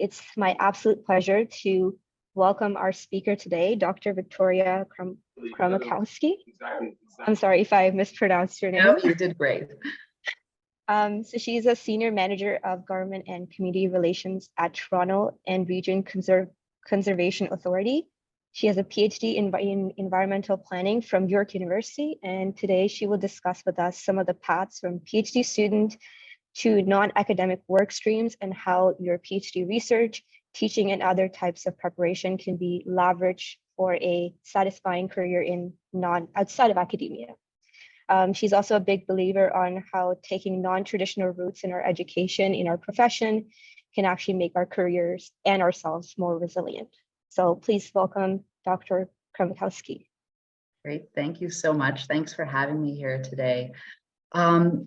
It's my absolute pleasure to welcome our speaker today, Dr. Victoria Kramkowski. I'm sorry if I mispronounced your name. No, you did great. So she's a Senior Manager of Government and Community Relations at Toronto and Region Conservation Authority. She has a PhD in environmental planning from York University, and today she will discuss with us some of the paths from PhD student to non-academic work streams and how your PhD research, teaching, and other types of preparation can be leveraged for a satisfying career in outside of academia. She's also a big believer on how taking non-traditional routes in our education, in our profession, can actually make our careers and ourselves more resilient. So please welcome Dr. Kramkowski. Great, thank you so much. Thanks for having me here today.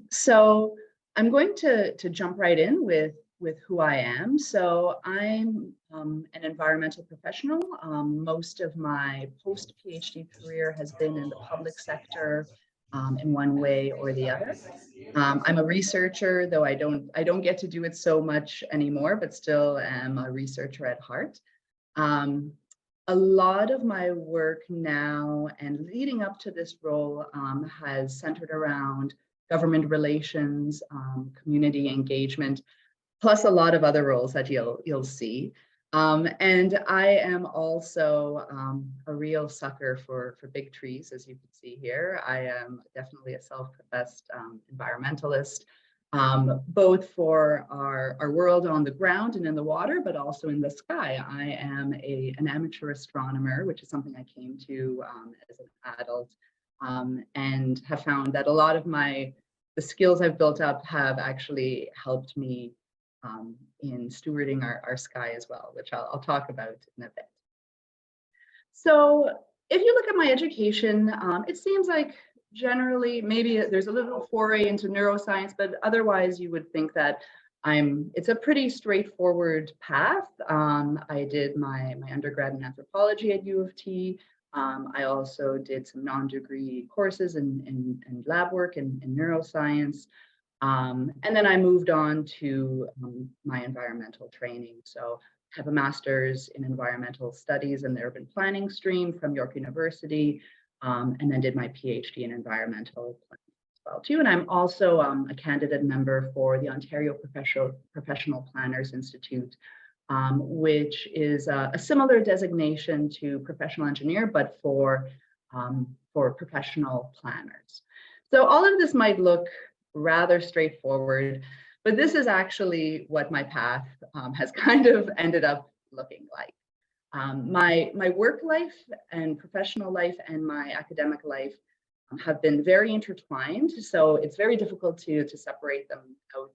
So I'm going to jump right in with who I am. So I'm an environmental professional. Most of my post-PhD career has been in the public sector in one way or the other. I'm a researcher, though I don't get to do it so much anymore, but still am a researcher at heart. A lot of my work now and leading up to this role has centered around government relations, community engagement, plus a lot of other roles that you'll see. And I am also a real sucker for big trees, as you can see here. I am definitely a self-professed environmentalist, both for our world on the ground and in the water, but also in the sky. I am an amateur astronomer, which is something I came to as an adult, and have found that a lot of the skills I've built up have actually helped me in stewarding our sky as well, which I'll talk about in a bit. So if you look at my education, it seems like generally maybe there's a little foray into neuroscience, but otherwise you would think that it's a pretty straightforward path. I did my undergrad in anthropology at U of T. I also did some non-degree courses in lab work in neuroscience. And then I moved on to my environmental training. So I have a master's in environmental studies and urban planning stream from York University, and then did my PhD in environmental planning as well too. And I'm also a candidate member for the Ontario Professional Planners Institute, which is a similar designation to professional engineer, but for professional planners. So all of this might look rather straightforward, but this is actually what my path has kind of ended up looking like. My work life and professional life and my academic life have been very intertwined, so it's very difficult to separate them out.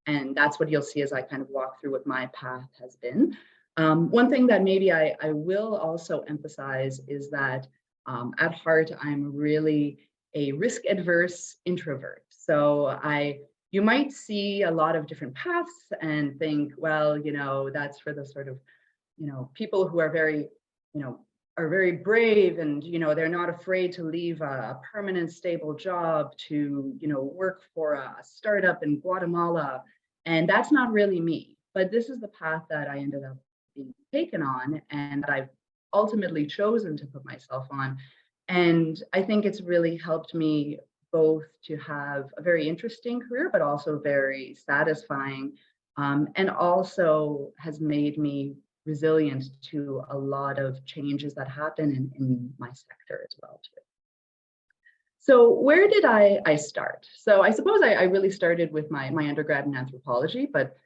And that's what you'll see as I kind of walk through what my path has been. One thing that maybe I will also emphasize is that at heart, I'm really a risk-adverse introvert. So you might see a lot of different paths and think, well, that's for the sort of, people who are very, are very brave and, they're not afraid to leave a permanent, stable job to, work for a startup in Guatemala. And that's not really me, but this is the path that I ended up being taken on and that I've ultimately chosen to put myself on. And I think it's really helped me both to have a very interesting career, but also very satisfying, and also has made me resilient to a lot of changes that happen in my sector as well too. So where did I start? So I suppose I really started with my undergrad in anthropology, but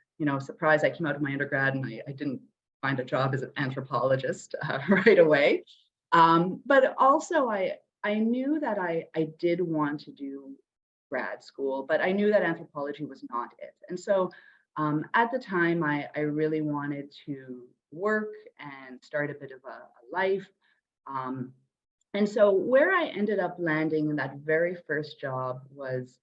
surprise, I came out of my undergrad and I didn't find a job as an anthropologist right away. But also I knew that I did want to do grad school, but I knew that anthropology was not it. And so at the time, I really wanted to work and start a bit of a life. And so where I ended up landing in that very first job was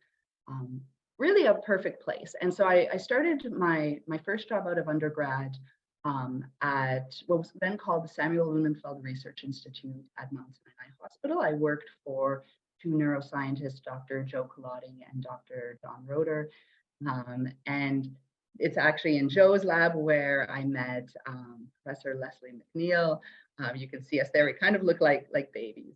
really a perfect place. And so I started my first job out of undergrad at what was then called the Samuel Lunenfeld Research Institute at Mount Sinai Hospital. I worked for two neuroscientists, Dr. Joe Culotti and Dr. Don Roeder. And it's actually in Joe's lab where I met Professor Leslie McNeil. You can see us there. We kind of look like babies.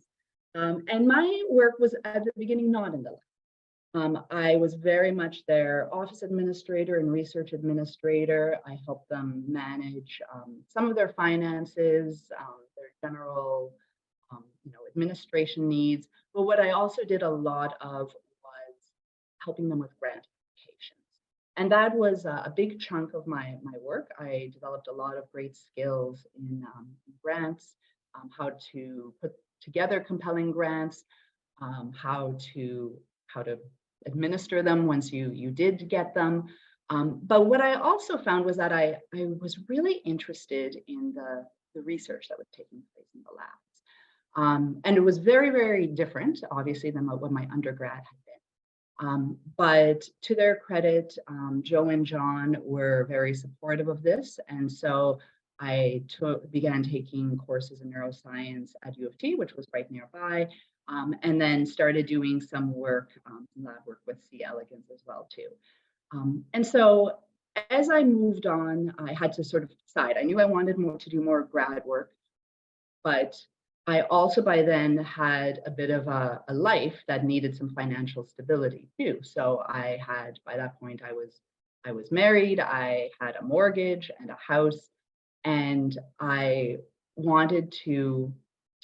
And my work was at the beginning not in the lab. I was very much their office administrator and research administrator. I helped them manage some of their finances, their general administration needs. But what I also did a lot of was helping them with grant applications. And that was a big chunk of my work. I developed a lot of great skills in grants, how to put together compelling grants, how to administer them once you did get them. But what I also found was that I was really interested in the research that was taking place in the labs. And it was very, very different, obviously, than what my undergrad had been. But to their credit, Joe and John were very supportive of this. And so I began taking courses in neuroscience at U of T, which was right nearby, and then started doing some work, lab work with C. elegans as well too. And so as I moved on, I had to sort of decide. I knew I wanted to do more grad work, but I also by then had a bit of a life that needed some financial stability too. So I had, by that point, I was married, I had a mortgage and a house, and I wanted to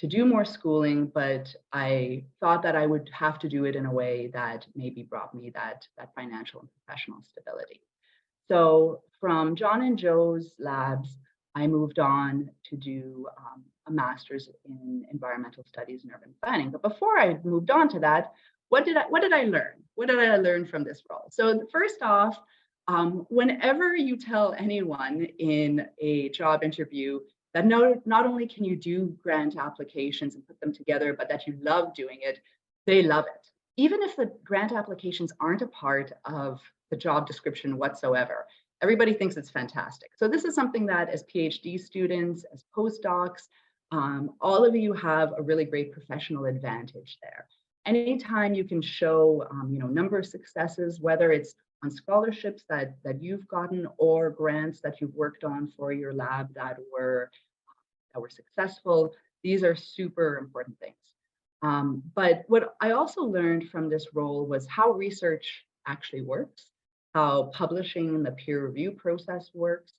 do more schooling, but I thought that I would have to do it in a way that maybe brought me that financial and professional stability. So from John and Joe's labs, I moved on to do a master's in environmental studies and urban planning. But before I moved on to that, what did I learn? What did I learn from this role? So first off, whenever you tell anyone in a job interview that not only can you do grant applications and put them together, but that you love doing it, they love it. Even if the grant applications aren't a part of the job description whatsoever, everybody thinks it's fantastic. So this is something that as PhD students, as postdocs, all of you have a really great professional advantage there. Anytime you can show, number of successes, whether it's on scholarships that you've gotten or grants that you've worked on for your lab that were successful, these are super important things. But what I also learned from this role was how research actually works, how publishing and the peer review process works,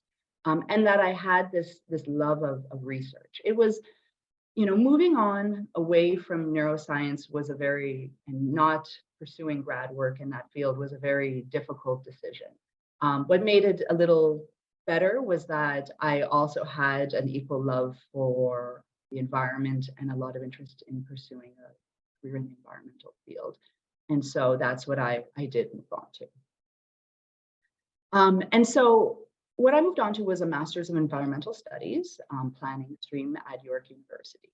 and that I had this love of research. It was, moving on away from neuroscience was and not pursuing grad work in that field was a very difficult decision. What made it a little better was that I also had an equal love for the environment and a lot of interest in pursuing a career in the environmental field. And so that's what I did move on to. And so what I moved on to was a Master's of Environmental Studies, planning stream at York University.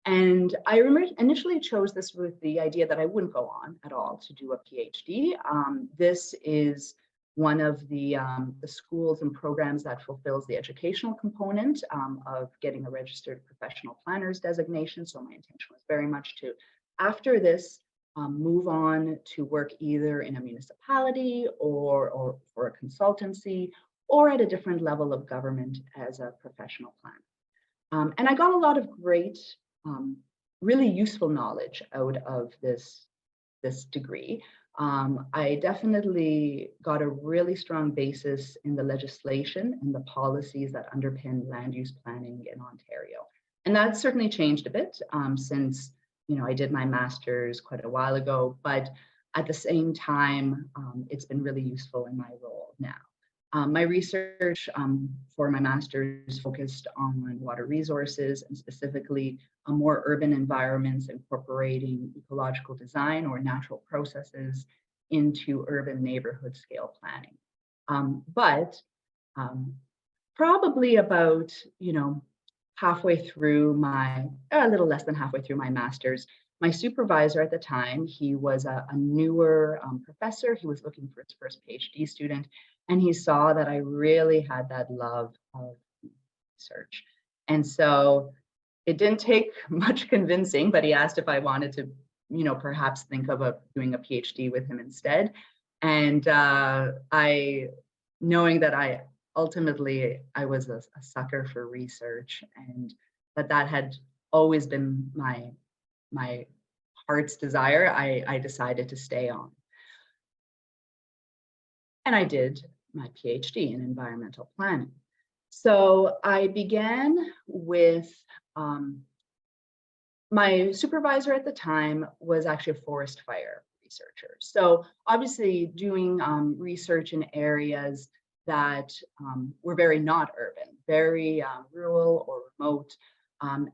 And I initially chose this with the idea that I wouldn't go on at all to do a PhD. This is one of the schools and programs that fulfills the educational component of getting a registered professional planners designation. So my intention was very much to, after this, move on to work either in a municipality or for a consultancy or at a different level of government as a professional planner. And I got a lot of great, really useful knowledge out of this degree. I definitely got a really strong basis in the legislation and the policies that underpin land use planning in Ontario. And that's certainly changed a bit since I did my master's quite a while ago, but at the same time, it's been really useful in my role now. My research for my master's focused on water resources and specifically more urban environments incorporating ecological design or natural processes into urban neighborhood scale planning. But probably about, halfway through a little less than halfway through my master's, my supervisor at the time, he was a newer professor. He was looking for his first PhD student, and he saw that I really had that love of research. And so it didn't take much convincing, but he asked if I wanted to, perhaps think of doing a PhD with him instead. And I knowing that I was a sucker for research, and that had always been my heart's desire, I decided to stay on. And I did my PhD in environmental planning. So I began with my supervisor at the time was actually a forest fire researcher. So obviously doing research in areas that were very not urban, very rural or remote.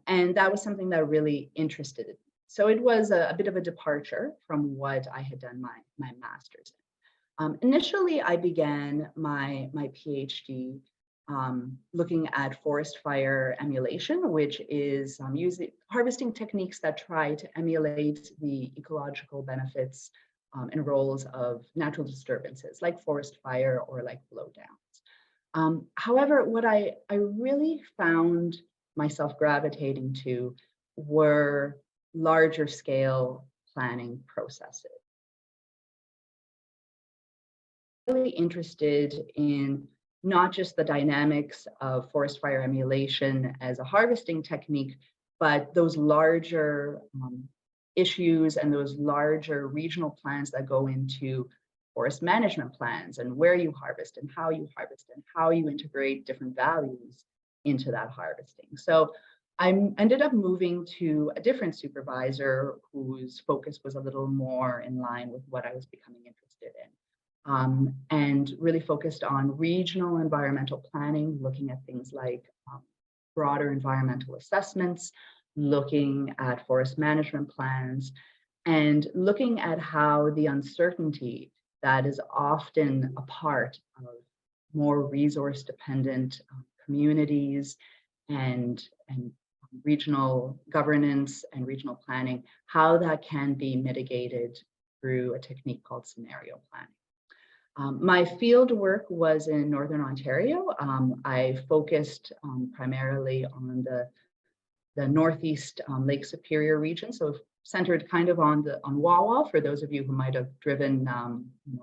And that was something that really interested me. So it was a bit of a departure from what I had done my master's in. Initially, I began my PhD looking at forest fire emulation, which is using harvesting techniques that try to emulate the ecological benefits and roles of natural disturbances like forest fire or like blowdowns. However, what I really found myself gravitating to were larger scale planning processes. Really interested in not just the dynamics of forest fire emulation as a harvesting technique, but those larger issues and those larger regional plans that go into forest management plans, and where you harvest and how you harvest and how you integrate different values into that harvesting. So I ended up moving to a different supervisor whose focus was a little more in line with what I was becoming interested in. And really focused on regional environmental planning, looking at things like broader environmental assessments, looking at forest management plans, and looking at how the uncertainty that is often a part of more resource dependent communities and regional governance and regional planning, how that can be mitigated through a technique called scenario planning. My field work was in Northern Ontario. I focused primarily on the Northeast Lake Superior region, so centered kind of on Wawa. For those of you who might have driven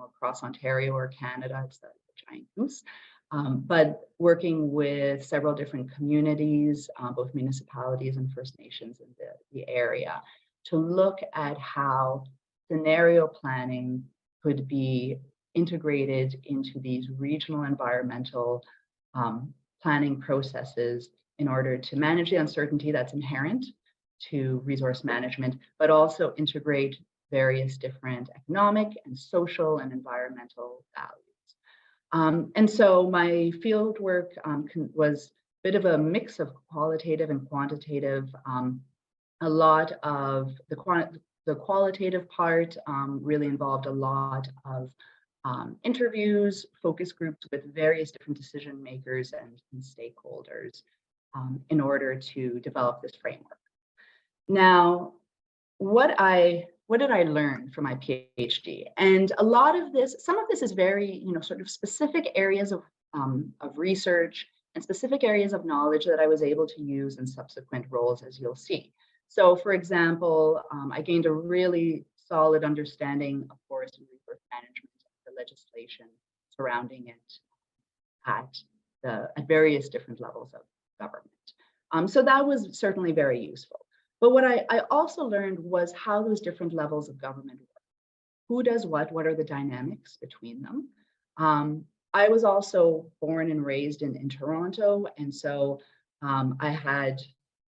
across Ontario or Canada, it's the giant goose. But working with several different communities, both municipalities and First Nations in the area, to look at how scenario planning could be integrated into these regional environmental planning processes in order to manage the uncertainty that's inherent to resource management, but also integrate various different economic and social and environmental values. And so my field work was a bit of a mix of qualitative and quantitative. A lot of the qualitative part really involved a lot of interviews, focus groups with various different decision makers and stakeholders in order to develop this framework. Now, what did I learn from my PhD? And a lot of this, some of this is very, sort of specific areas of research and specific areas of knowledge that I was able to use in subsequent roles, as you'll see. So, for example, I gained a really solid understanding of forest and resource management, the legislation surrounding it at various different levels of government. So that was certainly very useful. But what I also learned was how those different levels of government work. Who does what are the dynamics between them? I was also born and raised in Toronto, and so I had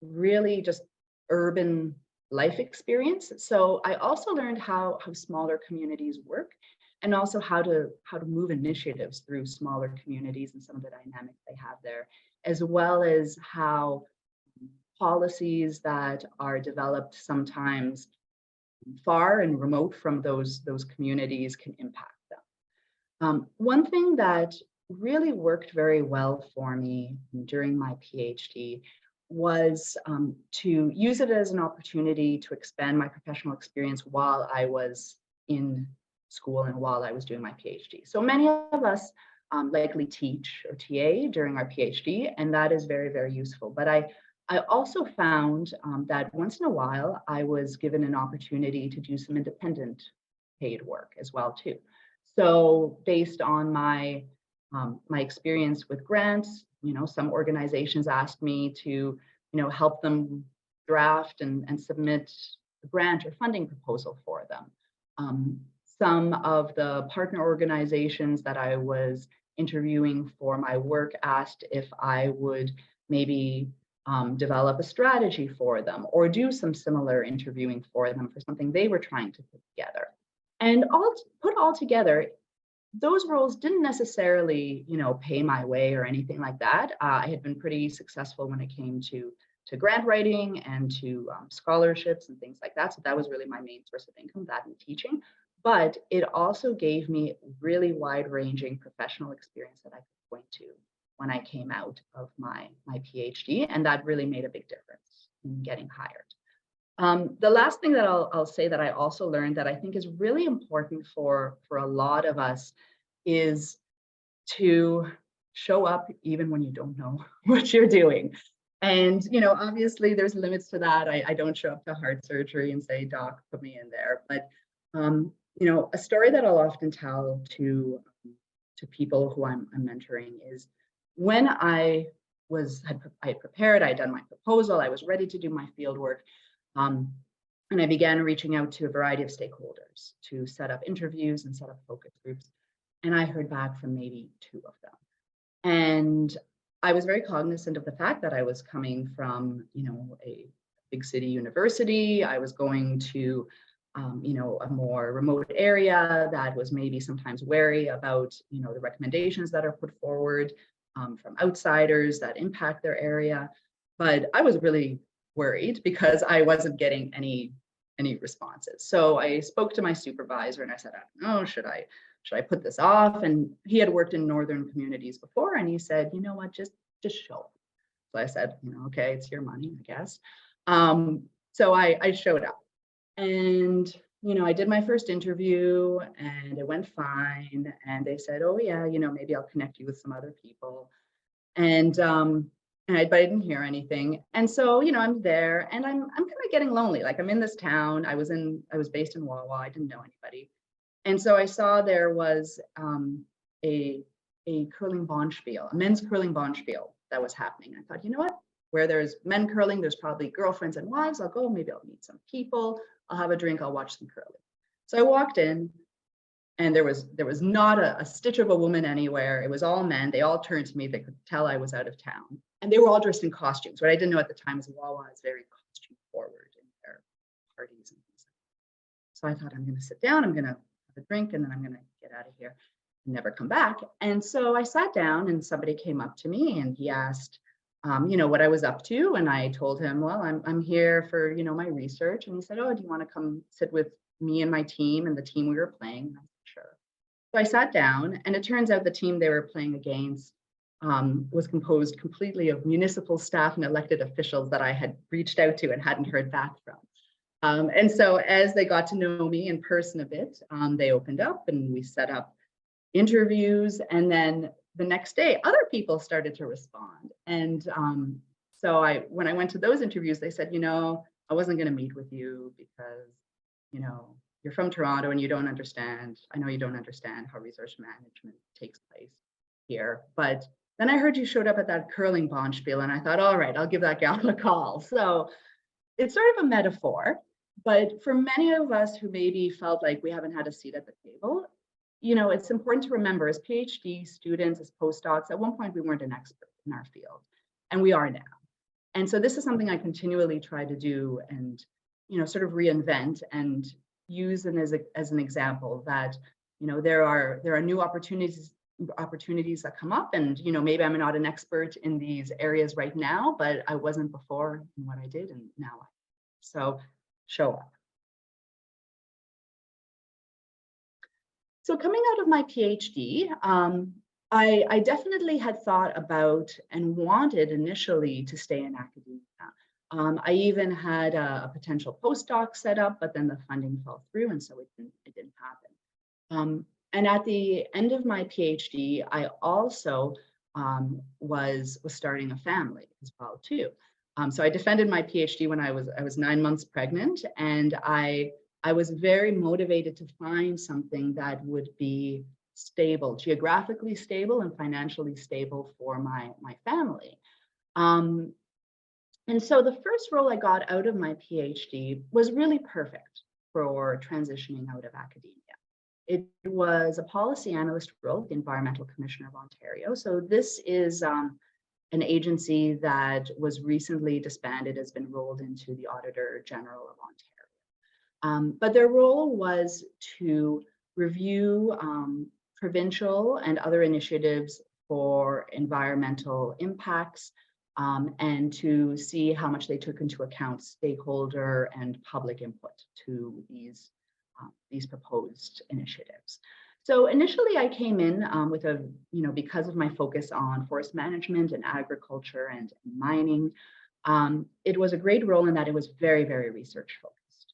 really just urban life experience. So I also learned how smaller communities work, and also how to move initiatives through smaller communities and some of the dynamics they have there, as well as how policies that are developed sometimes far and remote from those communities can impact them. One thing that really worked very well for me during my PhD was to use it as an opportunity to expand my professional experience while I was in school and while I was doing my PhD. So many of us likely teach or TA during our PhD, and that is very, very useful. But I also found that once in a while, I was given an opportunity to do some independent paid work as well too. So based on my my experience with grants. Some organizations asked me to, help them draft and submit a grant or funding proposal for them. Some of the partner organizations that I was interviewing for my work asked if I would maybe develop a strategy for them or do some similar interviewing for them for something they were trying to put together. And all together, those roles didn't necessarily, pay my way or anything like that. I had been pretty successful when it came to grant writing and to scholarships and things like that. So that was really my main source of income, that and teaching. But it also gave me really wide-ranging professional experience that I could point to when I came out of my PhD, and that really made a big difference in getting hired. The last thing that I'll say that I also learned that I think is really important for a lot of us is to show up even when you don't know what you're doing. And, obviously there's limits to that. I don't show up to heart surgery and say, doc, put me in there. But, a story that I'll often tell to people who I'm mentoring is when I had prepared, I had done my proposal, I was ready to do my field work. And I began reaching out to a variety of stakeholders to set up interviews and set up focus groups. And I heard back from maybe 2 of them. And I was very cognizant of the fact that I was coming from, a big city university. I was going to, a more remote area that was maybe sometimes wary about, the recommendations that are put forward from outsiders that impact their area. But I was really worried because I wasn't getting any responses. So I spoke to my supervisor and I said, oh, should I put this off? And he had worked in northern communities before, and he said, you know what, just show up. So I said, okay, it's your money, I guess. So I showed up, and I did my first interview and it went fine. And they said, oh yeah, maybe I'll connect you with some other people. And but I didn't hear anything. And so, I'm there and I'm kind of getting lonely. Like, I'm in this town. I was based in Wawa. I didn't know anybody. And so I saw there was a curling bonspiel, a men's curling bonspiel that was happening. I thought, you know what? Where there's men curling, there's probably girlfriends and wives. I'll go, maybe I'll meet some people. I'll have a drink, I'll watch some curling. So I walked in, and there was not a stitch of a woman anywhere. It was all men. They all turned to me. They could tell I was out of town. And they were all dressed in costumes. What I didn't know at the time is Wawa is very costume forward in their parties and things like that. So I thought, I'm going to sit down, I'm going to have a drink, and then I'm going to get out of here and never come back. And so I sat down, and somebody came up to me and he asked, what I was up to. And I told him, well, I'm here for, my research. And he said, oh, do you want to come sit with me and my team and the team we were playing? And I said, sure. So I sat down, and it turns out the team they were playing against was composed completely of municipal staff and elected officials that I had reached out to and hadn't heard back from. And so as they got to know me in person a bit, they opened up and we set up interviews. And then the next day, other people started to respond. And so when I went to those interviews, they said, I wasn't going to meet with you because, you're from Toronto and you don't understand. I know you don't understand how resource management takes place here. But then I heard you showed up at that curling bonspiel, and I thought, all right, I'll give that gal a call. So it's sort of a metaphor. But for many of us who maybe felt like we haven't had a seat at the table, it's important to remember, as PhD students, as postdocs, at one point we weren't an expert in our field, and we are now. And so this is something I continually try to do and, sort of reinvent and use them as an example that, there are new opportunities that come up, and, maybe I'm not an expert in these areas right now, but I wasn't before in what I did, and now I am. So show up. So coming out of my PhD, I definitely had thought about and wanted initially to stay in academia. I even had a potential postdoc set up, but then the funding fell through, and so it didn't happen. And at the end of my PhD, I also was starting a family as well too. So I defended my PhD when I was 9 months pregnant, and I was very motivated to find something that would be stable, geographically stable and financially stable for my family. And so the first role I got out of my PhD was really perfect for transitioning out of academia. It was a policy analyst role, the Environmental Commissioner of Ontario. So this is an agency that was recently disbanded, has been rolled into the Auditor General of Ontario. But their role was to review provincial and other initiatives for environmental impacts, and to see how much they took into account stakeholder and public input to these proposed initiatives. So initially I came in with because of my focus on forest management and agriculture and mining, it was a great role in that it was very, very research focused,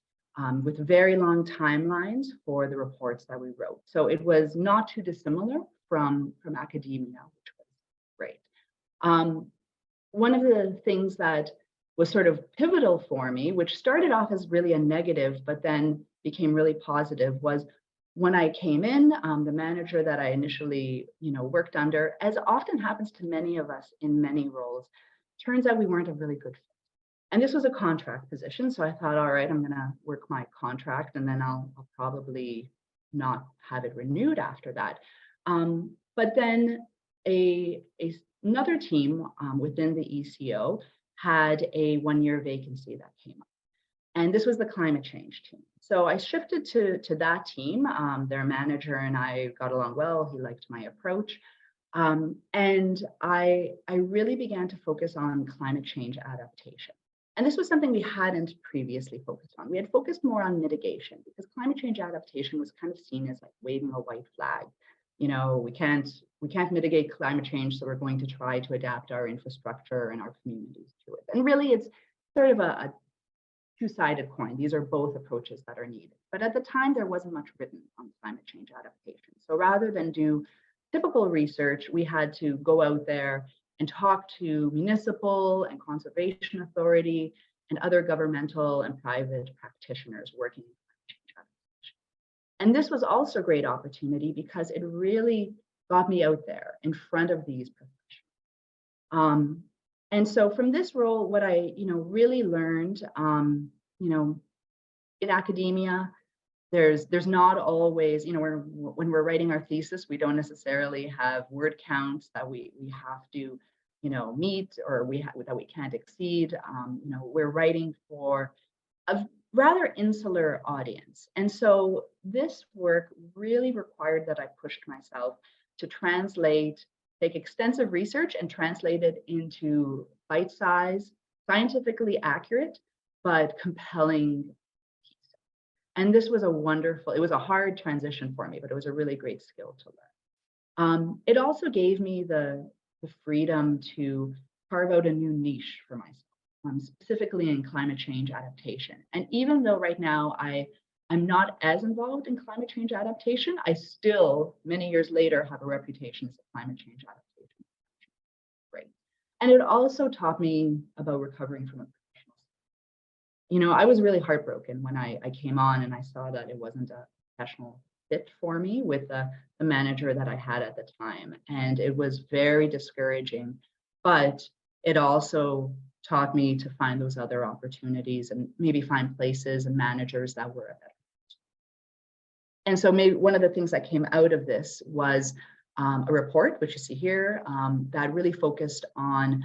with very long timelines for the reports that we wrote. So it was not too dissimilar from academia, which was great. One of the things that was sort of pivotal for me, which started off as really a negative, but then became really positive, was when I came in, the manager that I initially, worked under, as often happens to many of us in many roles, turns out we weren't a really good fit. And this was a contract position, so I thought, all right, I'm going to work my contract, and then I'll probably not have it renewed after that. But then another team within the ECO had a one-year vacancy that came up. And this was the climate change team. So I shifted to that team. Their manager and I got along well. He liked my approach. And I really began to focus on climate change adaptation. And this was something we hadn't previously focused on. We had focused more on mitigation, because climate change adaptation was kind of seen as like waving a white flag. We can't mitigate climate change, so we're going to try to adapt our infrastructure and our communities to it. And really, it's sort of a two-sided coin. These are both approaches that are needed. But at the time, there wasn't much written on climate change adaptation. So rather than do typical research, we had to go out there and talk to municipal and conservation authority and other governmental and private practitioners working in climate change adaptation. And this was also a great opportunity because it really got me out there in front of these professionals. And so from this role, what I, really learned, in academia, there's not always, when we're writing our thesis, we don't necessarily have word counts that we have to, meet, or that we can't exceed. We're writing for a rather insular audience. And so this work really required that I pushed myself to take extensive research and translate it into bite-sized, scientifically accurate, but compelling piece. And this was it was a hard transition for me, but it was a really great skill to learn. It also gave me the freedom to carve out a new niche for myself, specifically in climate change adaptation. And even though right now I'm not as involved in climate change adaptation, I still, many years later, have a reputation as a climate change adaptation. Great. And it also taught me about recovering from a professional. I was really heartbroken when I came on and I saw that it wasn't a professional fit for me with the manager that I had at the time. And it was very discouraging, but it also taught me to find those other opportunities and maybe find places and managers that were a better. And so maybe one of the things that came out of this was a report, which you see here, that really focused on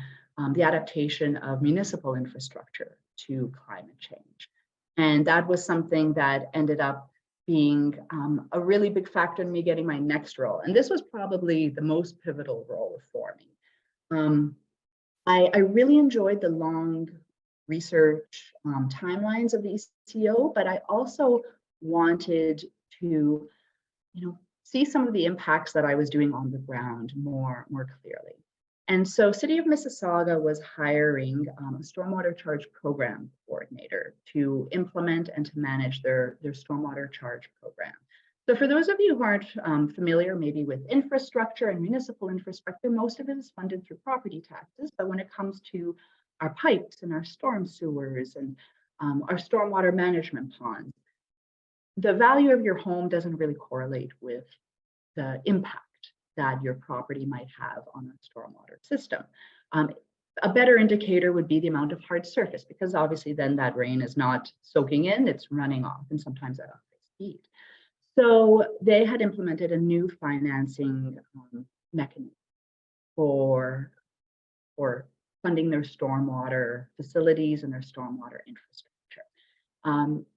the adaptation of municipal infrastructure to climate change. And that was something that ended up being a really big factor in me getting my next role. And this was probably the most pivotal role for me. I really enjoyed the long research timelines of the ECO, but I also wanted to, see some of the impacts that I was doing on the ground more clearly. And so City of Mississauga was hiring a stormwater charge program coordinator to implement and to manage their stormwater charge program. So for those of you who aren't familiar maybe with infrastructure and municipal infrastructure, most of it is funded through property taxes. But when it comes to our pipes and our storm sewers and our stormwater management ponds, the value of your home doesn't really correlate with the impact that your property might have on a stormwater system. A better indicator would be the amount of hard surface, because obviously then that rain is not soaking in, it's running off, and sometimes at a high speed. So they had implemented a new financing mechanism for funding their stormwater facilities and their stormwater infrastructure.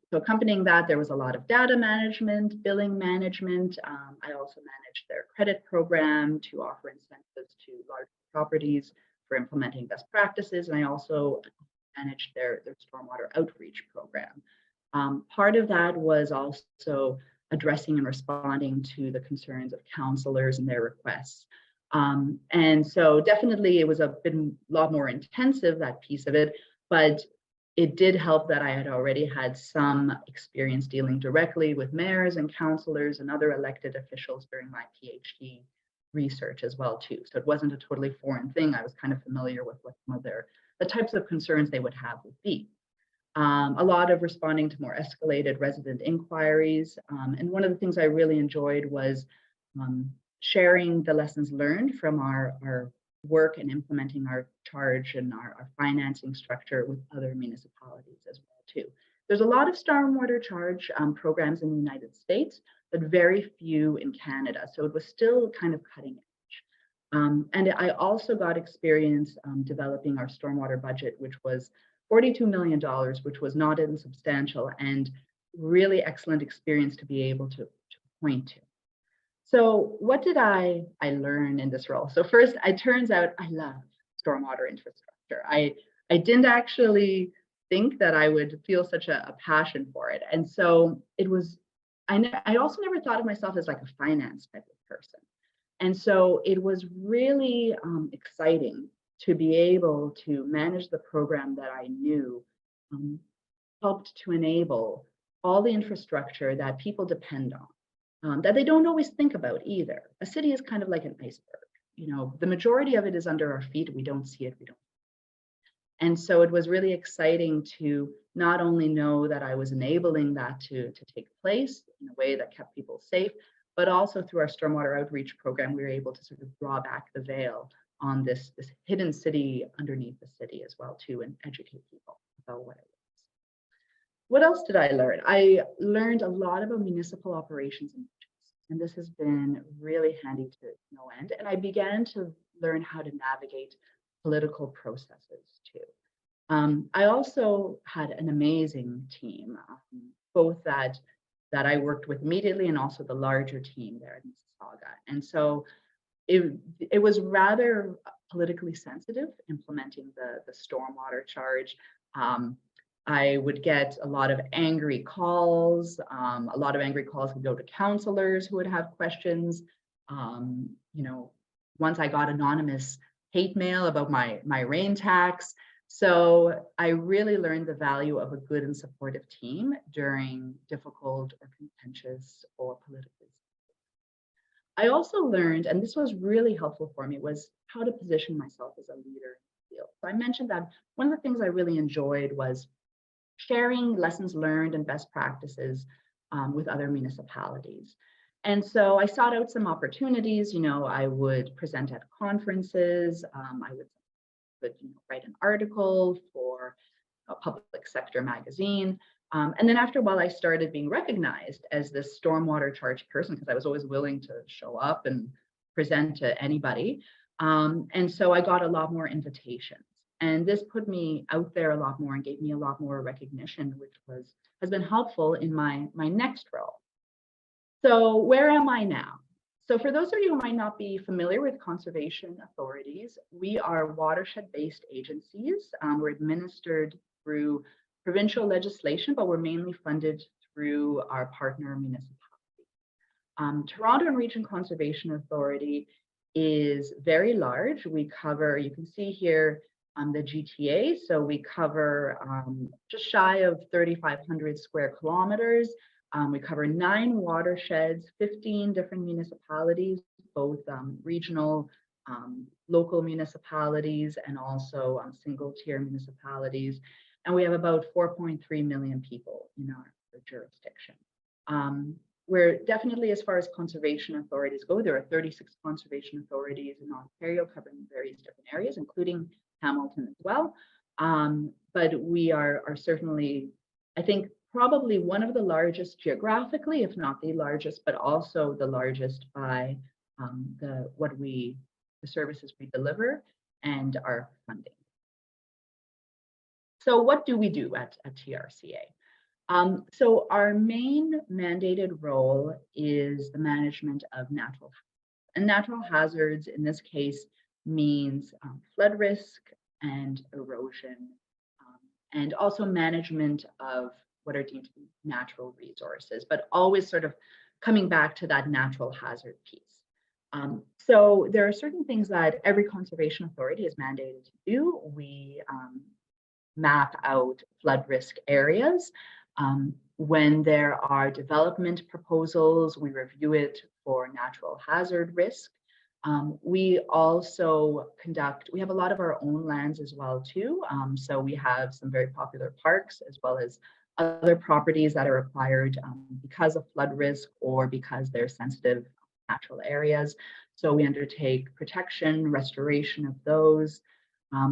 So accompanying that, there was a lot of data management, billing management. I also managed their credit program to offer incentives to large properties for implementing best practices. And I also managed their stormwater outreach program. Part of that was also addressing and responding to the concerns of counselors and their requests. And so definitely it was a lot more intensive, that piece of it, but it did help that I had already had some experience dealing directly with mayors and counselors and other elected officials during my PhD research as well too. So it wasn't a totally foreign thing. I was kind of familiar with what some of the types of concerns they would have would be. A lot of responding to more escalated resident inquiries. And one of the things I really enjoyed was sharing the lessons learned from our work and implementing our charge and our financing structure with other municipalities as well too. There's a lot of stormwater charge programs in the United States, but very few in Canada. So it was still kind of cutting edge. And I also got experience developing our stormwater budget, which was $42 million, which was not insubstantial, and really excellent experience to be able to point to. So what did I learn in this role? So first, it turns out I love stormwater infrastructure. I didn't actually think that I would feel such a passion for it. And so it was, I also never thought of myself as like a finance type of person. And so it was really exciting to be able to manage the program that I knew helped to enable all the infrastructure that people depend on, that they don't always think about either. A city is kind of like an iceberg. You know, the majority of it is under our feet. We don't see it. And so it was really exciting to not only know that I was enabling that to take place in a way that kept people safe, but also through our stormwater outreach program, we were able to sort of draw back the veil on this hidden city underneath the city as well too, and educate people about what it was. What else did I learn? I learned a lot about municipal operations and budgets, and this has been really handy to no end. And I began to learn how to navigate political processes too. I also had an amazing team, both that I worked with immediately and also the larger team there in Mississauga. And so it was rather politically sensitive implementing the stormwater charge. I would get a lot of angry calls. A lot of angry calls would go to counselors who would have questions. You know, once I got anonymous hate mail about my rain tax. So I really learned the value of a good and supportive team during difficult or contentious or political. I also learned, and this was really helpful for me, was how to position myself as a leader in the field. So I mentioned that one of the things I really enjoyed was sharing lessons learned and best practices with other municipalities. And so I sought out some opportunities. You know, I would present at conferences. I would write an article for a public sector magazine. And then after a while, I started being recognized as this stormwater charge person because I was always willing to show up and present to anybody. And so I got a lot more invitations. And this put me out there a lot more and gave me a lot more recognition, which has been helpful in my next role. So where am I now? So for those of you who might not be familiar with conservation authorities, we are watershed-based agencies. We're administered through provincial legislation, but we're mainly funded through our partner municipalities. Toronto and Region Conservation Authority is very large. We cover, you can see here, the GTA. So we cover just shy of 3,500 square kilometers. We cover 9 watersheds, 15 different municipalities, both regional, local municipalities, and also single-tier municipalities. And we have about 4.3 million people in our jurisdiction. we're definitely, as far as conservation authorities go, there are 36 conservation authorities in Ontario covering various different areas, including Hamilton as well. But we are certainly, I think, probably one of the largest geographically, if not the largest, but also the largest by the services we deliver and our funding. So what do we do at TRCA? So our main mandated role is the management of natural hazards. And natural hazards in this case means flood risk and erosion, and also management of what are deemed to be natural resources, but always sort of coming back to that natural hazard piece. So there are certain things that every conservation authority is mandated to do. We map out flood risk areas. When there are development proposals, we review it for natural hazard risk. We also we have a lot of our own lands as well too. So we have some very popular parks as well as other properties that are acquired because of flood risk or because they're sensitive natural areas. So we undertake protection, restoration of those.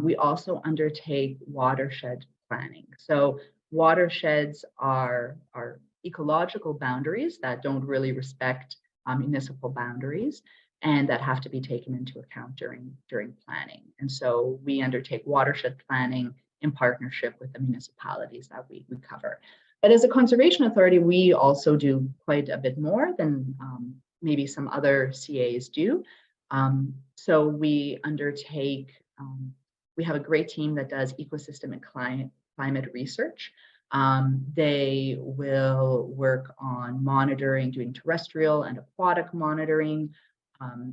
We also undertake watershed planning. So watersheds are ecological boundaries that don't really respect municipal boundaries and that have to be taken into account during planning. And so we undertake watershed planning in partnership with the municipalities that we cover. But as a conservation authority, we also do quite a bit more than maybe some other CAs do. So we undertake, we have a great team that does ecosystem and climate research. They will work on monitoring, doing terrestrial and aquatic monitoring.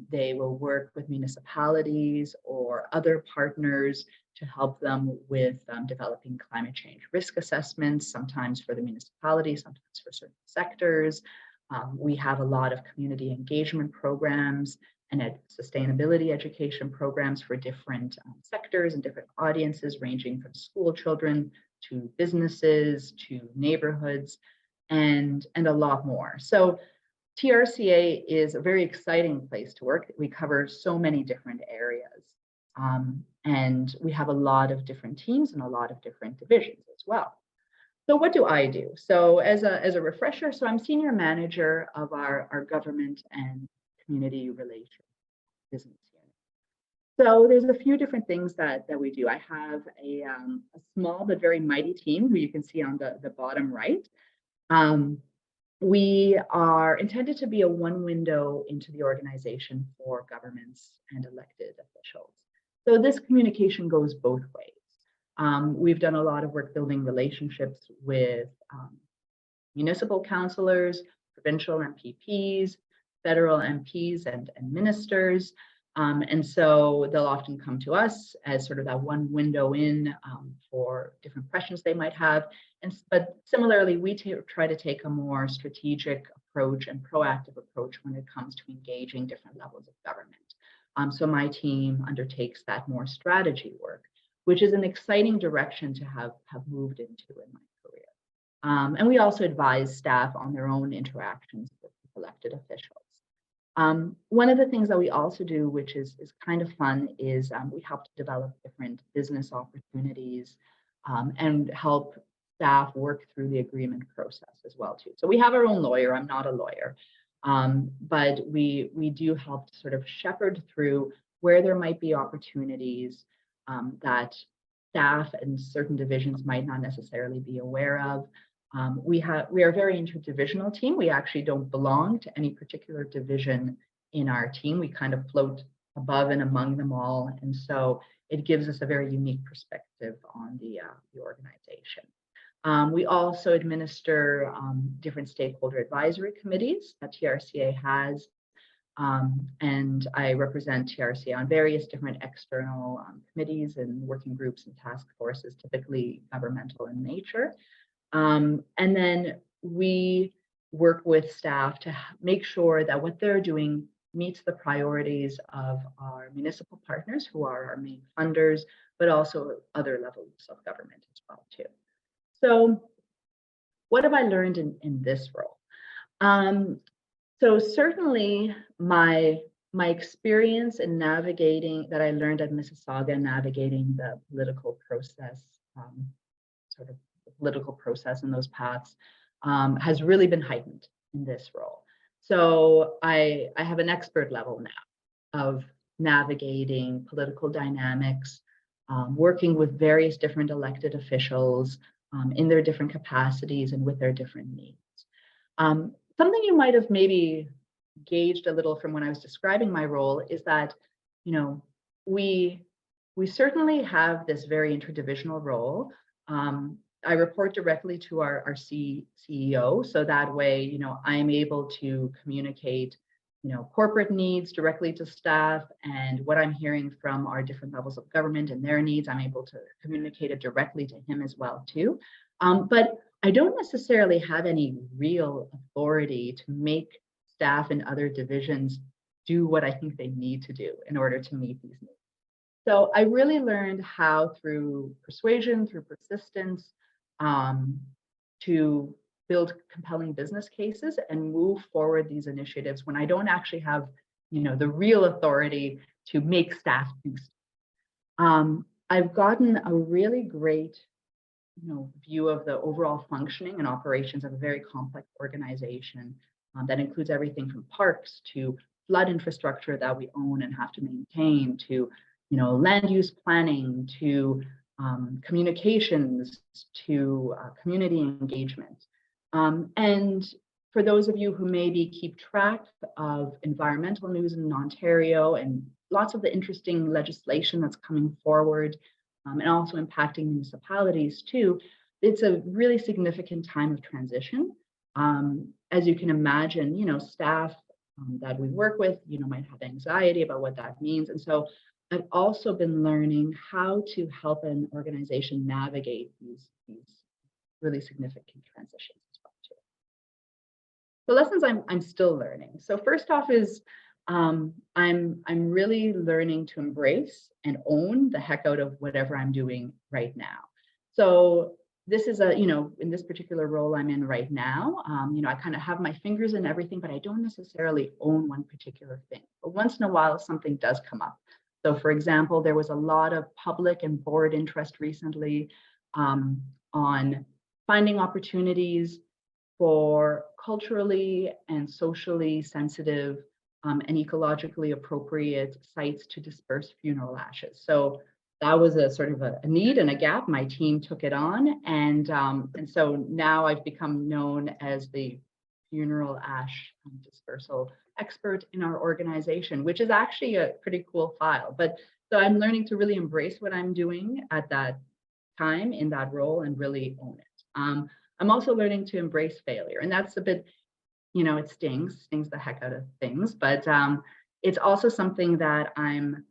They will work with municipalities or other partners to help them with developing climate change risk assessments, sometimes for the municipality, sometimes for certain sectors. We have a lot of community engagement programs and sustainability education programs for different sectors and different audiences, ranging from school children to businesses to neighborhoods and a lot more. So TRCA is a very exciting place to work. We cover so many different areas. And we have a lot of different teams and a lot of different divisions as well. So what do I do? So as a refresher, so I'm senior manager of our government and community relations business unit. So there's a few different things that we do. I have a small but very mighty team who you can see on the bottom right. We are intended to be a one window into the organization for governments and elected officials. So this communication goes both ways. We've done a lot of work building relationships with municipal councillors, provincial MPPs, federal MPs and ministers. And so they'll often come to us as sort of that one window in for different questions they might have. But similarly, we try to take a more strategic approach and proactive approach when it comes to engaging different levels of government. So my team undertakes that more strategy work, which is an exciting direction to have moved into in my career. And we also advise staff on their own interactions with elected officials. One of the things that we also do, which is kind of fun, is we help to develop different business opportunities and help staff work through the agreement process as well too. So we have our own lawyer. I'm not a lawyer, but we do help to sort of shepherd through where there might be opportunities that staff and certain divisions might not necessarily be aware of. We are a very interdivisional team. We actually don't belong to any particular division in our team. We kind of float above and among them all. And so it gives us a very unique perspective on the organization. We also administer different stakeholder advisory committees that TRCA has. And I represent TRCA on various different external committees and working groups and task forces, typically governmental in nature. And then we work with staff to make sure that what they're doing meets the priorities of our municipal partners, who are our main funders, but also other levels of government as well too. So what have I learned in this role? So certainly my experience in navigating that I learned at Mississauga, navigating the political process, sort of the political process in those paths, has really been heightened in this role. So I have an expert level now of navigating political dynamics, working with various different elected officials in their different capacities and with their different needs. Something you might have maybe gauged a little from when I was describing my role is that, you know, we certainly have this very interdivisional role. I report directly to our CEO, so that way, you know, I'm able to communicate, you know, corporate needs directly to staff, and what I'm hearing from our different levels of government and their needs, I'm able to communicate it directly to him as well too. But I don't necessarily have any real authority to make staff in other divisions do what I think they need to do in order to meet these needs. So I really learned how, through persuasion, through persistence, to build compelling business cases and move forward these initiatives when I don't actually have, you know, the real authority to make staff do stuff. I've gotten a really great, you know, view of the overall functioning and operations of a very complex organization that includes everything from parks to flood infrastructure that we own and have to maintain, to, you know, land use planning, to communications, to community engagement. And for those of you who maybe keep track of environmental news in Ontario and lots of the interesting legislation that's coming forward, and also impacting municipalities too, it's a really significant time of transition. As you can imagine, you know, staff that we work with, you know, might have anxiety about what that means. And so I've also been learning how to help an organization navigate these really significant transitions as well too. The lessons I'm still learning. So first off is I'm really learning to embrace and own the heck out of whatever I'm doing right now. So this is a, you know, in this particular role I'm in right now, you know, I kind of have my fingers in everything, but I don't necessarily own one particular thing. But once in a while, something does come up. So for example, there was a lot of public and board interest recently on finding opportunities for culturally and socially sensitive and ecologically appropriate sites to disperse funeral ashes. So that was a sort of a need and a gap. My team took it on, and so now I've become known as the funeral ash dispersal expert in our organization, which is actually a pretty cool file. But so I'm learning to really embrace what I'm doing at that time in that role and really own it. I'm also learning to embrace failure, and that's a bit, you know, it stings the heck out of things, but it's also something that I'm,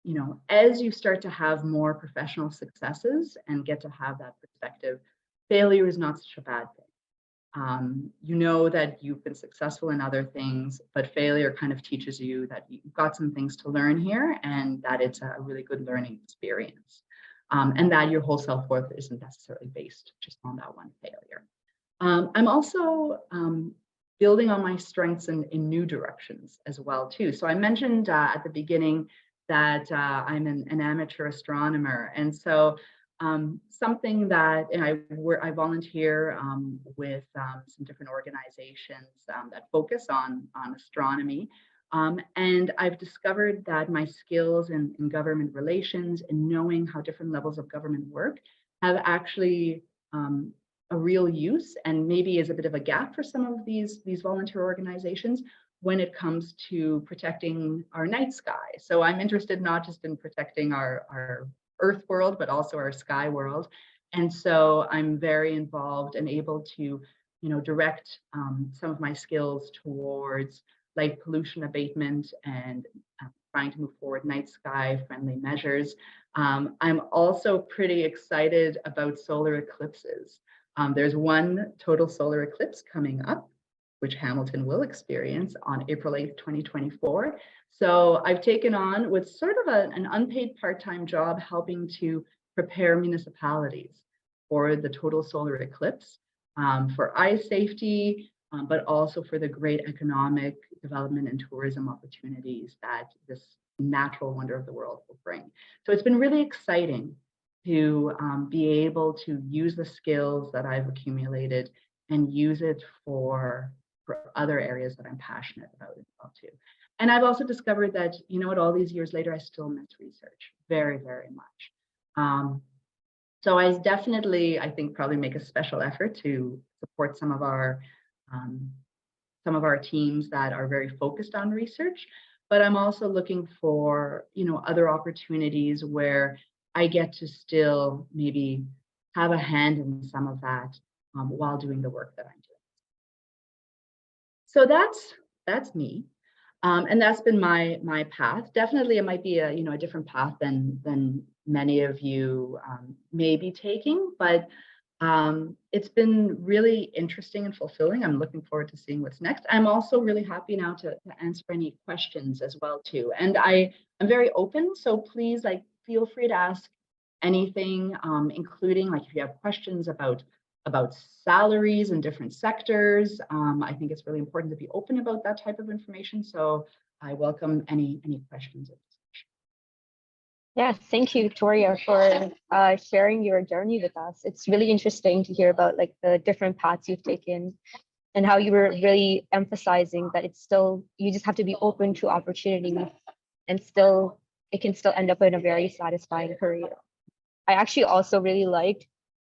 you know, as you start to have more professional successes and get to have that perspective, failure is not such a bad thing. You know that you've been successful in other things, but failure kind of teaches you that you've got some things to learn here and that it's a really good learning experience. And that your whole self-worth isn't necessarily based just on that one failure. I'm also building on my strengths in new directions as well too. So I mentioned at the beginning that I'm an amateur astronomer, and so something that I volunteer with some different organizations that focus on astronomy. And I've discovered that my skills in government relations and knowing how different levels of government work have actually a real use, and maybe is a bit of a gap for some of these volunteer organizations when it comes to protecting our night sky. So I'm interested not just in protecting our Earth world, but also our sky world. And so I'm very involved and able to, you know, direct some of my skills towards light pollution abatement and trying to move forward night sky friendly measures. I'm also pretty excited about solar eclipses. There's one total solar eclipse coming up, which Hamilton will experience on April 8th, 2024. So I've taken on with sort of an unpaid part-time job helping to prepare municipalities for the total solar eclipse, for eye safety, but also for the great economic development and tourism opportunities that this natural wonder of the world will bring. So it's been really exciting to be able to use the skills that I've accumulated and use it for other areas that I'm passionate about as well too. And I've also discovered that, you know what, all these years later, I still miss research very, very much. So I definitely, I think, probably make a special effort to support some of our teams that are very focused on research. But I'm also looking for, you know, other opportunities where I get to still maybe have a hand in some of that while doing the work that I'm doing. So that's me. And that's been my path. Definitely, it might be a different path than many of you may be taking, but it's been really interesting and fulfilling. I'm looking forward to seeing what's next. I'm also really happy now to answer any questions as well too. And I'm very open, so please feel free to ask anything, including if you have questions about salaries in different sectors. I think it's really important to be open about that type of information. So I welcome any questions. Yeah, thank you, Victoria, for sharing your journey with us. It's really interesting to hear about the different paths you've taken and how you were really emphasizing that it's still, you just have to be open to opportunity and still, it can still end up in a very satisfying career. I actually also really liked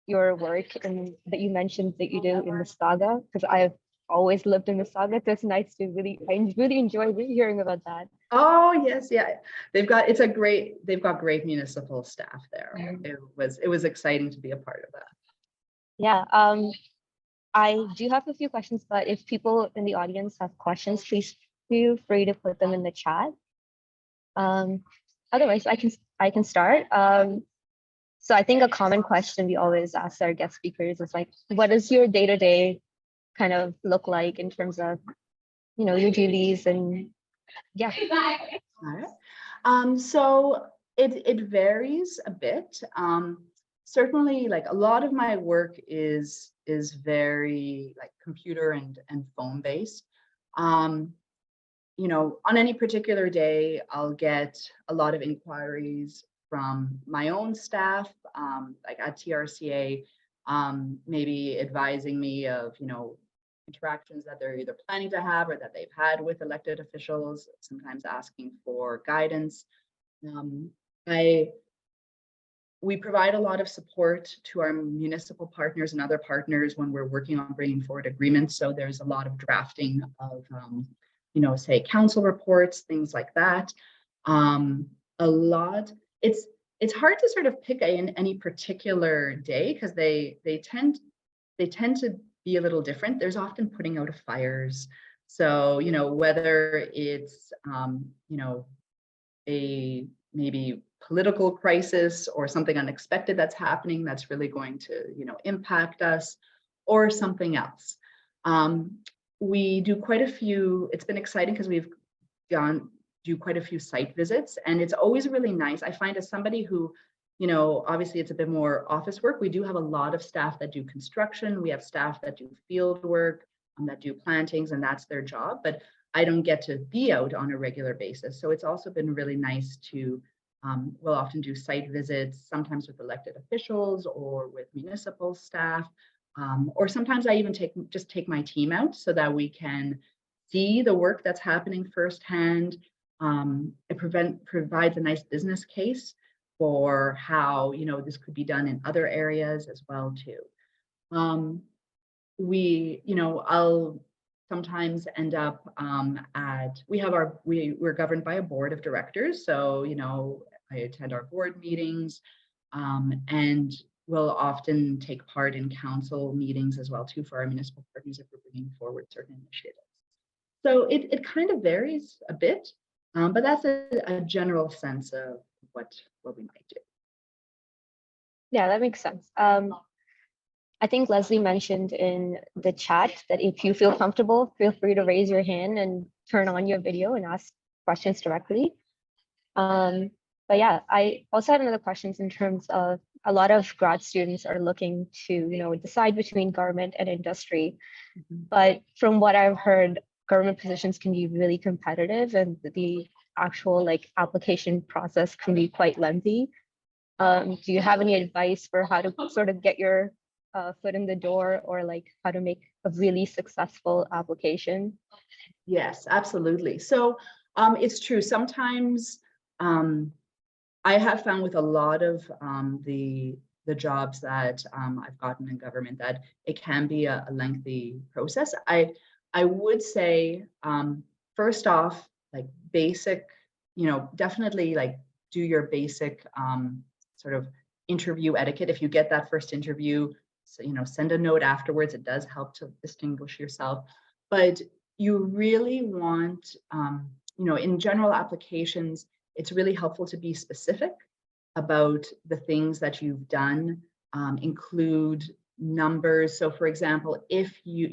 your work and that you mentioned that you do in Mississauga, because I've always lived in Mississauga. So it's nice to I really enjoy hearing about that. Oh yes, yeah. They've got great municipal staff there. It was exciting to be a part of that. Yeah. I do have a few questions, but if people in the audience have questions, please feel free to put them in the chat. Otherwise, I can start. So I think a common question we always ask our guest speakers is what does your day-to-day kind of look like in terms of, your duties and yeah. All right. So it varies a bit. Certainly, a lot of my work is very computer and phone based. On any particular day, I'll get a lot of inquiries from my own staff, at TRCA, maybe advising me of, interactions that they're either planning to have or that they've had with elected officials, sometimes asking for guidance. We provide a lot of support to our municipal partners and other partners when we're working on bringing forward agreements. So there's a lot of drafting of, say council reports, things like that. It's hard to sort of pick any particular day because they tend to be a little different. There's often putting out of fires. So, whether it's, a maybe political crisis or something unexpected that's happening that's really going to, impact us, or something else. We do quite a few, it's been exciting because we've do quite a few site visits, and it's always really nice. I find as somebody who, obviously it's a bit more office work. We do have a lot of staff that do construction. We have staff that do field work, that do plantings, and that's their job. But I don't get to be out on a regular basis. So it's also been really nice to, we'll often do site visits, sometimes with elected officials or with municipal staff. Or sometimes I even just take my team out so that we can see the work that's happening firsthand. It provides a nice business case for how, this could be done in other areas as well too. I'll sometimes end up we're governed by a board of directors. So, I attend our board meetings, and we'll often take part in council meetings as well too for our municipal partners if we're bringing forward certain initiatives. So it kind of varies a bit, but that's a general sense of what we might do. Yeah, that makes sense. I think Leslie mentioned in the chat that if you feel comfortable, feel free to raise your hand and turn on your video and ask questions directly. But yeah, I also had another question in terms of a lot of grad students are looking to, decide between government and industry. But from what I've heard, government positions can be really competitive, and the actual like application process can be quite lengthy. Do you have any advice for how to sort of get your foot in the door, or like how to make a really successful application? Yes, absolutely. So it's true. Sometimes I have found with a lot of the jobs that I've gotten in government that it can be a lengthy process. I would say first off, like basic, definitely like do your basic sort of interview etiquette. If you get that first interview, so, send a note afterwards. It does help to distinguish yourself, but you really want, in general applications, it's really helpful to be specific about the things that you've done, include numbers. So for example, if you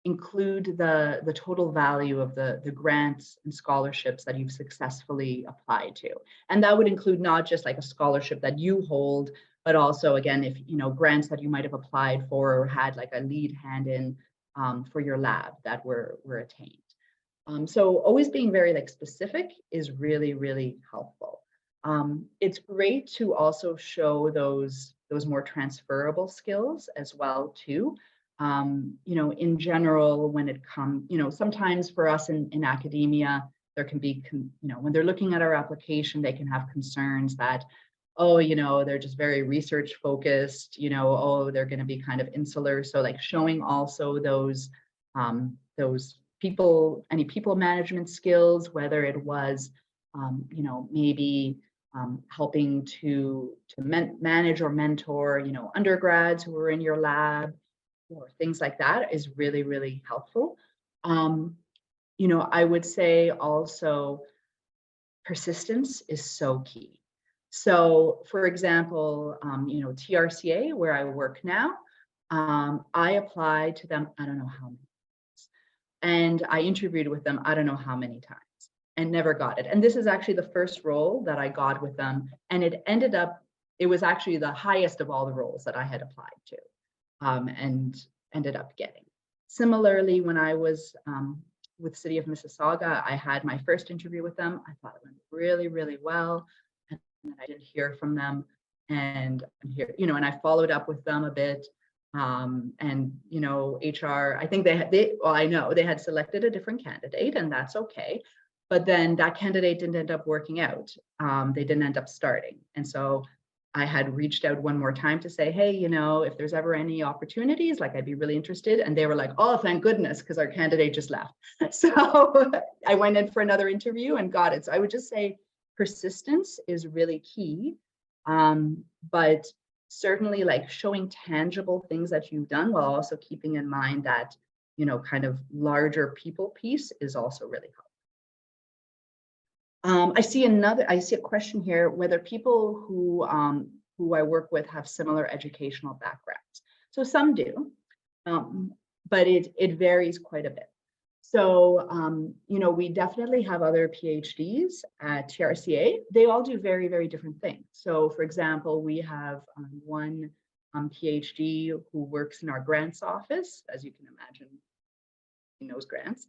include the total value of the grants and scholarships that you've successfully applied to. And that would include not just like a scholarship that you hold, but also again, if grants that you might have applied for or had like a lead hand in for your lab that were attained. So always being very like specific is really, really helpful. It's great to also show those more transferable skills as well too. In general, when it comes, sometimes for us in academia, there can be, when they're looking at our application, they can have concerns that, oh, they're just very research focused, oh, they're going to be kind of insular. So like showing also those any people management skills, whether it was, maybe helping to manage or mentor, undergrads who were in your lab or things like that is really, really helpful. I would say also persistence is so key. So for example, TRCA, where I work now, I applied to them, I don't know how many, and I interviewed with them, I don't know how many times, and never got it. And this is actually the first role that I got with them. And it was actually the highest of all the roles that I had applied to, and ended up getting. Similarly, when I was with City of Mississauga, I had my first interview with them. I thought it went really, really well. And then I didn't hear from them. And and I followed up with them a bit. And HR, I think I know they had selected a different candidate, and that's okay. But then that candidate didn't end up working out. They didn't end up starting. And so I had reached out one more time to say, hey, if there's ever any opportunities, like I'd be really interested. And they were like, oh, thank goodness, because our candidate just left. So I went in for another interview and got it. So I would just say persistence is really key. But certainly like showing tangible things that you've done while also keeping in mind that, kind of larger people piece is also really helpful. I see a question here, whether people who I work with have similar educational backgrounds. So some do, but it varies quite a bit. So, we definitely have other PhDs at TRCA. They all do very, very different things. So for example, we have one PhD who works in our grants office, as you can imagine, he knows grants.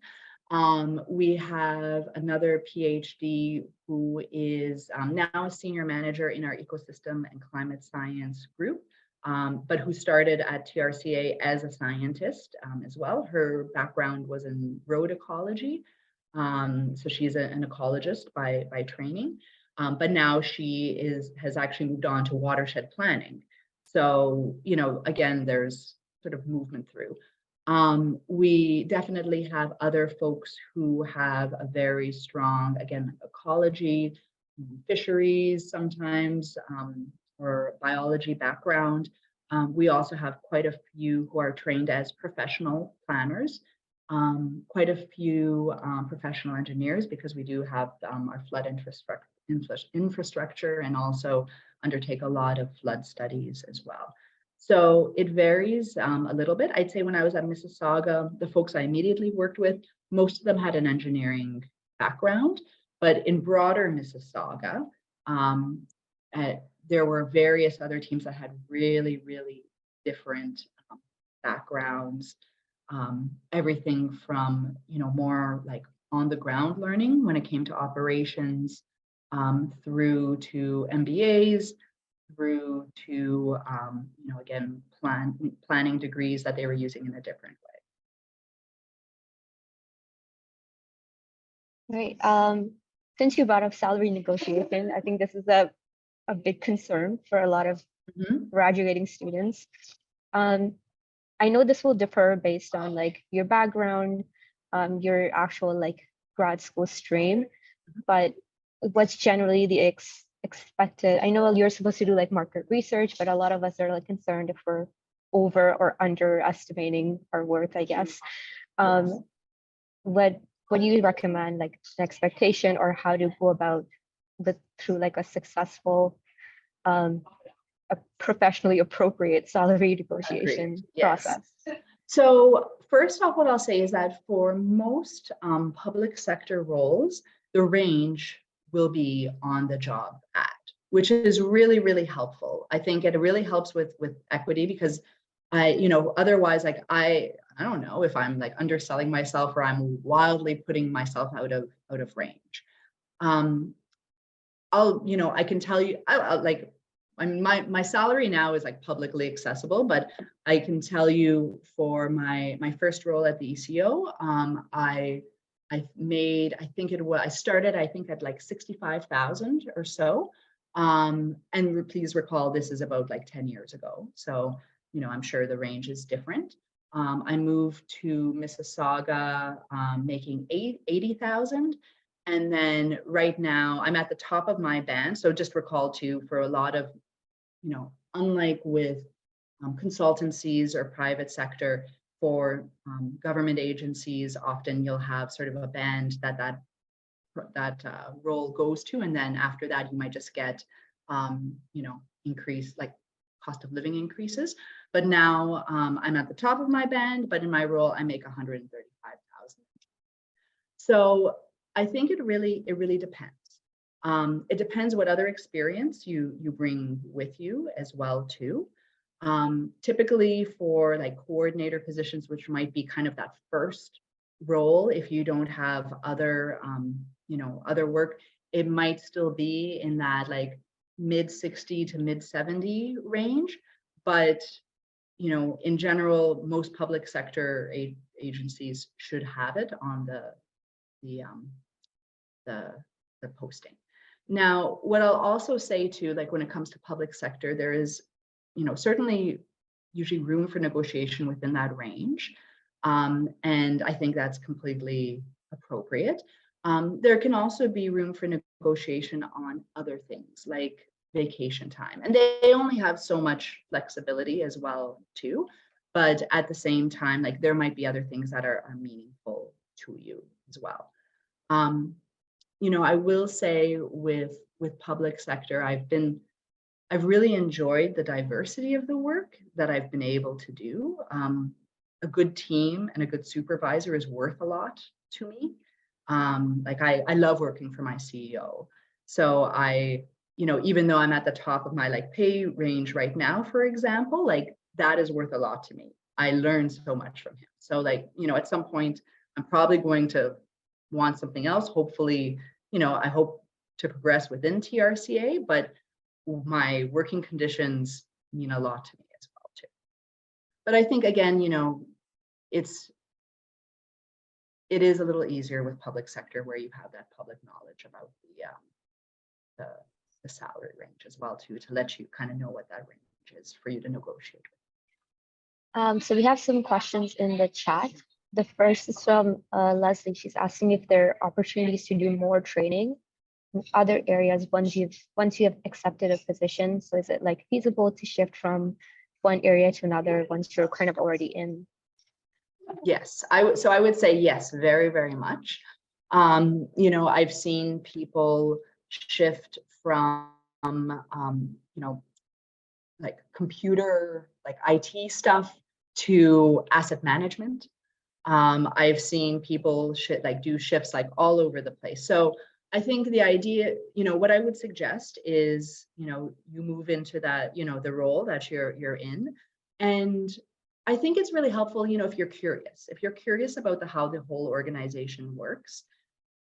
We have another PhD who is now a senior manager in our ecosystem and climate science group, but who started at TRCA as a scientist as well. Her background was in road ecology. So she's an ecologist by training, but now she has actually moved on to watershed planning. So, again, there's sort of movement through. We definitely have other folks who have a very strong, again, ecology, fisheries sometimes, or biology background. We also have quite a few who are trained as professional planners, quite a few professional engineers, because we do have our flood infrastructure and also undertake a lot of flood studies as well. So it varies a little bit. I'd say when I was at Mississauga, the folks I immediately worked with, most of them had an engineering background, but in broader Mississauga, there were various other teams that had really, really different backgrounds, everything from, more like on the ground learning when it came to operations, through to MBAs, through to, again, planning degrees that they were using in a different way. Right. Since you brought up salary negotiation, I think this is a big concern for a lot of graduating students. I know this will differ based on like your background, your actual like grad school stream, but what's generally the expected? I know you're supposed to do like market research, but a lot of us are like concerned if we're over or underestimating our worth, I guess. What do you recommend, like an expectation or how to go about through like a successful a professionally appropriate salary negotiation process? So first off, what I'll say is that for most public sector roles, the range will be on the job ad, which is really, really helpful. I think it really helps with equity because otherwise, like I don't know if I'm like underselling myself or I'm wildly putting myself out of range. I can tell you, my salary now is like publicly accessible, but I can tell you for my first role at the ECO, I started at like 65,000 or so. And please recall, this is about like 10 years ago. So, I'm sure the range is different. I moved to Mississauga making 80,000. And then right now I'm at the top of my band. So just recall too, for a lot of, unlike with consultancies or private sector, for government agencies, often you'll have sort of a band that role goes to. And then after that, you might just get, increase like cost of living increases. But now I'm at the top of my band, but in my role, I make 135,000. So I think it really depends. It depends what other experience you bring with you as well too. Typically for like coordinator positions, which might be kind of that first role, if you don't have other other work, it might still be in that like mid 60 to mid 70 range. But in general, most public sector agencies should have it on the posting. Now, what I'll also say too, like when it comes to public sector, there is, certainly usually room for negotiation within that range. And I think that's completely appropriate. There can also be room for negotiation on other things like vacation time. And they only have so much flexibility as well too. But at the same time, like there might be other things that are meaningful to you as well. I will say with public sector, I've really enjoyed the diversity of the work that I've been able to do. A good team and a good supervisor is worth a lot to me. I love working for my CEO. So even though I'm at the top of my like pay range right now, for example, like that is worth a lot to me. I learned so much from him. So at some point, I'm probably going to want something else. Hopefully, I hope to progress within TRCA, but my working conditions mean a lot to me as well too. But I think again, it is a little easier with public sector where you have that public knowledge about the salary range as well too, to let you kind of know what that range is for you to negotiate with. So we have some questions in the chat. The first is from Leslie. She's asking if there are opportunities to do more training in other areas once you have accepted a position. So is it like feasible to shift from one area to another once you're kind of already in? Yes, I would say yes, very, very much. I've seen people shift from like computer, like IT stuff to asset management. I've seen people do shifts like all over the place. So I think the idea, what I would suggest is, you move into that, the role that you're in. And I think it's really helpful, if you're curious about how the whole organization works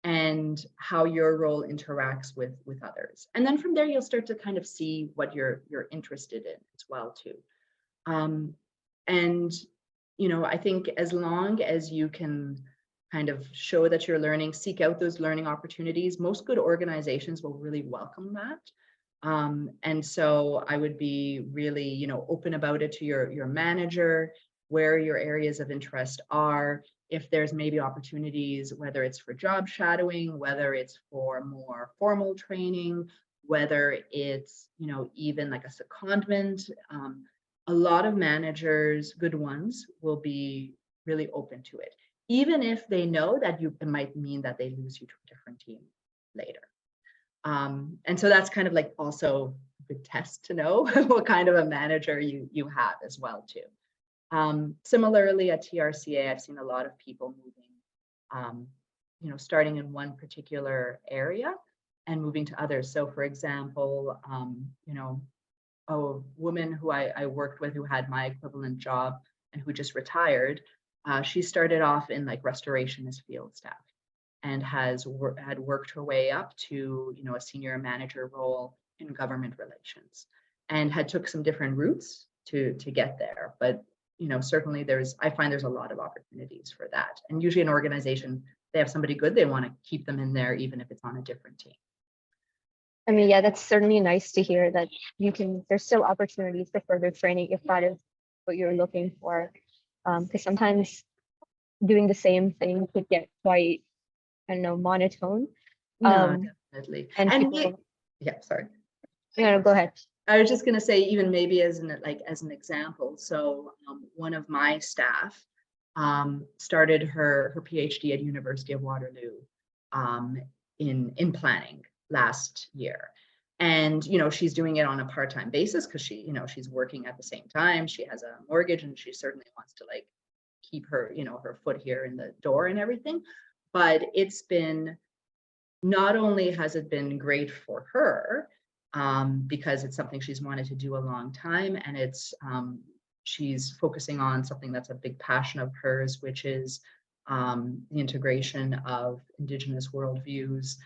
and how your role interacts with others. And then from there, you'll start to kind of see what you're interested in as well too. And, I think as long as you can kind of show that you're learning, seek out those learning opportunities, most good organizations will really welcome that. And so I would be really, open about it to your manager, where your areas of interest are, if there's maybe opportunities, whether it's for job shadowing, whether it's for more formal training, whether it's, even like a secondment. A lot of managers, good ones, will be really open to it, even if they know that it might mean that they lose you to a different team later. And so that's kind of like also a good test to know what kind of a manager you have as well too. Similarly at TRCA, I've seen a lot of people moving, starting in one particular area and moving to others. So for example, a woman who I worked with who had my equivalent job and who just retired, she started off in like restoration as field staff and had worked her way up to, a senior manager role in government relations, and had took some different routes to get there. But, certainly I find there's a lot of opportunities for that. And usually an organization, they have somebody good, they want to keep them in there, even if it's on a different team. I mean, yeah, that's certainly nice to hear that there's still opportunities for further training if that is what you're looking for. Because sometimes doing the same thing could get quite, I don't know, monotone. No, definitely. And people, yeah, sorry. Go ahead. I was just going to say, even maybe as an example. So one of my staff started her PhD at University of Waterloo in planning last year. And, she's doing it on a part-time basis because she's working at the same time. She has a mortgage and she certainly wants to keep her, her foot here in the door and everything. But it's been, not only has it been great for her, because it's something she's wanted to do a long time, and she's focusing on something that's a big passion of hers, which is the integration of Indigenous worldviews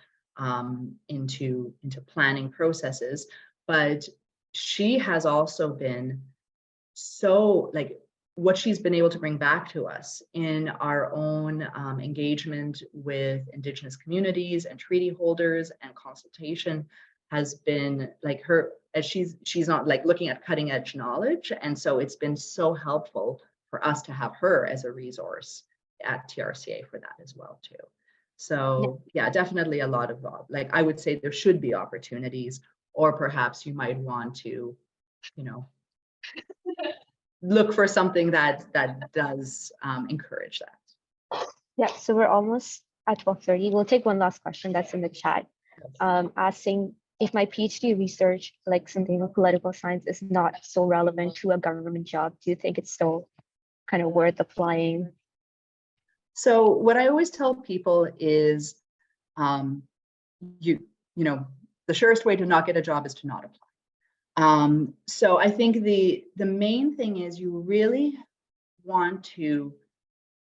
into planning processes. But she has also been so what she's been able to bring back to us in our own engagement with Indigenous communities and treaty holders and consultation has been her, as she's not looking at cutting edge knowledge. And so it's been so helpful for us to have her as a resource at TRCA for that as well too. So yeah, definitely a lot of I would say there should be opportunities, or perhaps you might want to, look for something that does encourage that. Yeah, so we're almost at 12:30. We'll take one last question that's in the chat, asking if my PhD research, like something in political science, is not so relevant to a government job. Do you think it's still kind of worth applying? So what I always tell people is, the surest way to not get a job is to not apply. So I think the main thing is you really want to,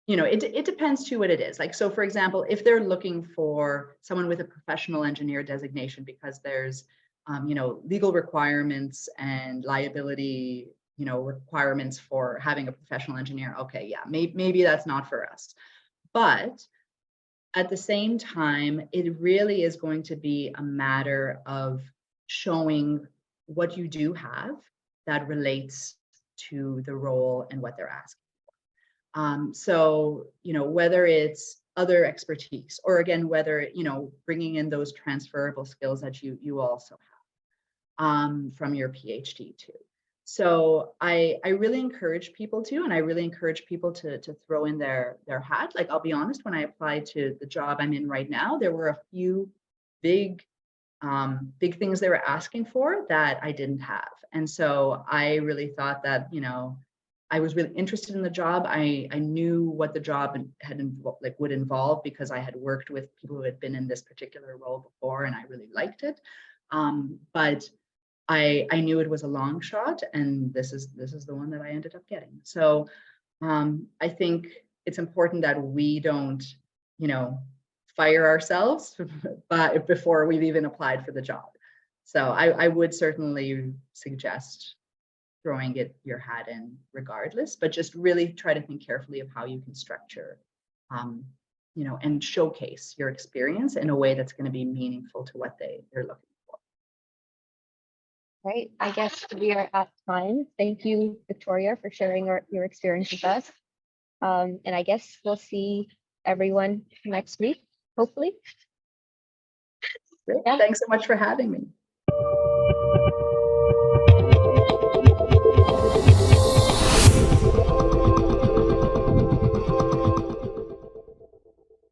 it depends to what it is. So for example, if they're looking for someone with a professional engineer designation because there's, legal requirements and liability, requirements for having a professional engineer. Okay, yeah, maybe that's not for us. But at the same time, it really is going to be a matter of showing what you do have that relates to the role and what they're asking for. So, whether it's other expertise, or again, whether, bringing in those transferable skills that you also have from your PhD too. So I really encourage people to, and I really encourage people to throw in their hat. I'll be honest, when I applied to the job I'm in right now, there were a few big things they were asking for that I didn't have. And so I really thought that, I was really interested in the job. I knew what the job would involve because I had worked with people who had been in this particular role before, and I really liked it. But I knew it was a long shot, and this is the one that I ended up getting. So I think it's important that we don't, fire ourselves but before we've even applied for the job. So I would certainly suggest throwing your hat in regardless, but just really try to think carefully of how you can structure, and showcase your experience in a way that's going to be meaningful to what they're looking for. Right. I guess we are at time. Thank you, Victoria, for sharing your experience with us. And I guess we'll see everyone next week, hopefully. Great. Yeah. Thanks so much for having me.